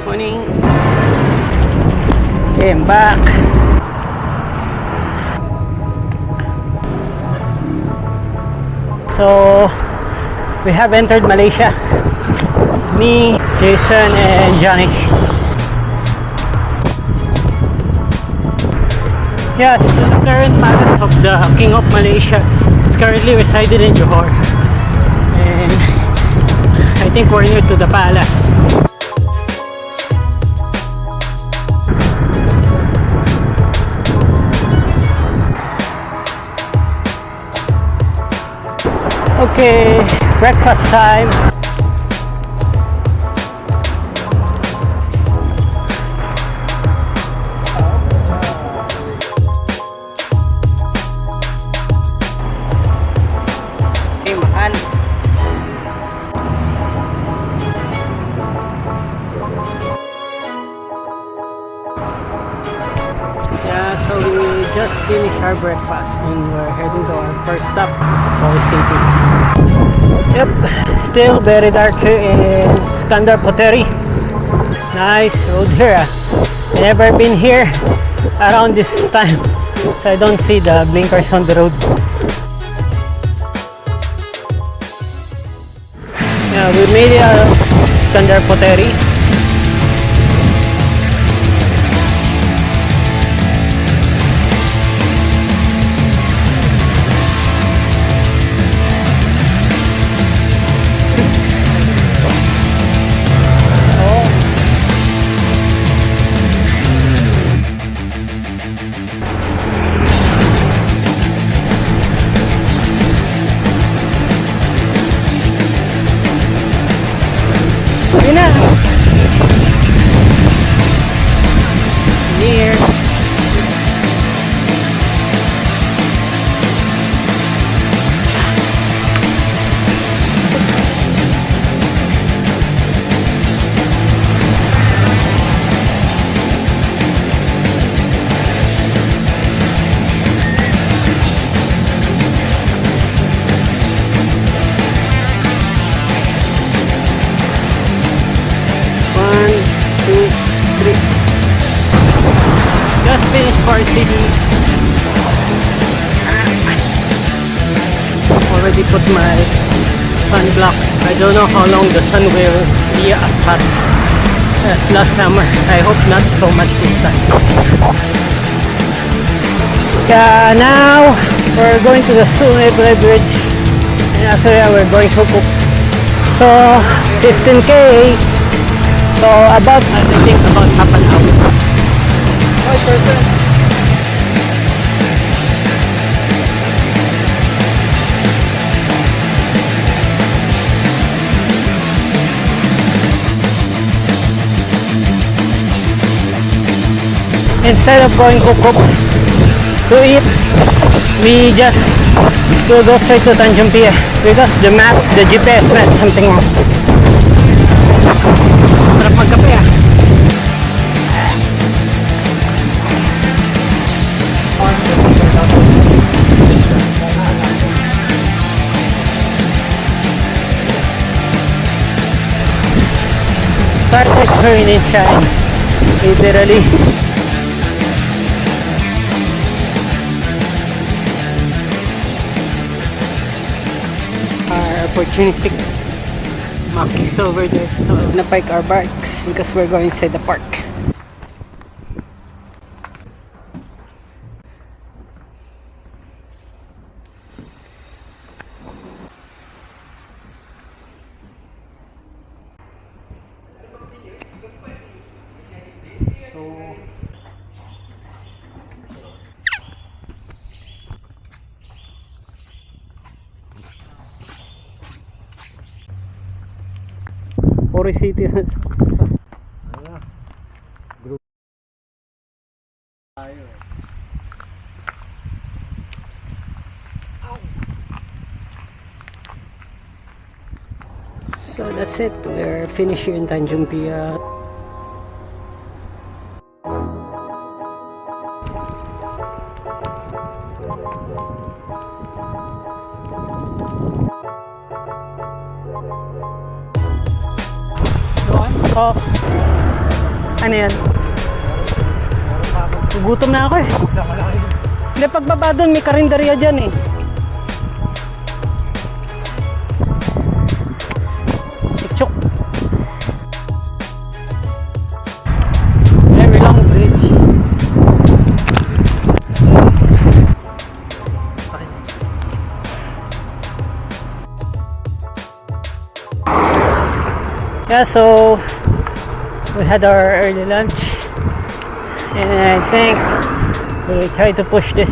Morning. Okay, I'm back. So, we have entered Malaysia. Me, Jason, and Johnny. Yes, the current palace of the King of Malaysia is currently resided in Johor. And I think we're near to the palace. Okay, breakfast time. Okay, makan. Yeah, so we just finished our breakfast and we're heading to our first stop, Kuala City. Yep, still very dark here in Iskandar Pottery. Nice road here. Never been here around this time, so I don't see the blinkers on the road. Yeah, we made it out of Iskandar Pottery. Near. Just finished Kuala City. Already put my sunblock. I don't know how long the sun will be as hot as last summer. I hope not so much this time. Yeah, now we're going to the Sungai Bridge, and after that we're going to Cook. So 15k. So about, I think about half an hour. 5%. Instead of going Kukuk to eat, we just go straight to Tanjung Pier because the map, the GPS meant something wrong. Sarap magkape ah. Started raining shine, literally. Our opportunistic monkeys over there, so na-park our bikes because we're going inside the park. Kuala City. Group tayo. So that's it. We're finished here in Tanjung Pier. So Ano yan? Gutom na ako eh. Hindi, pagbaba doon, may karinderya dyan eh. Tikchok. Very long bridge. Yeah, so we had our early lunch and I think we'll try to push this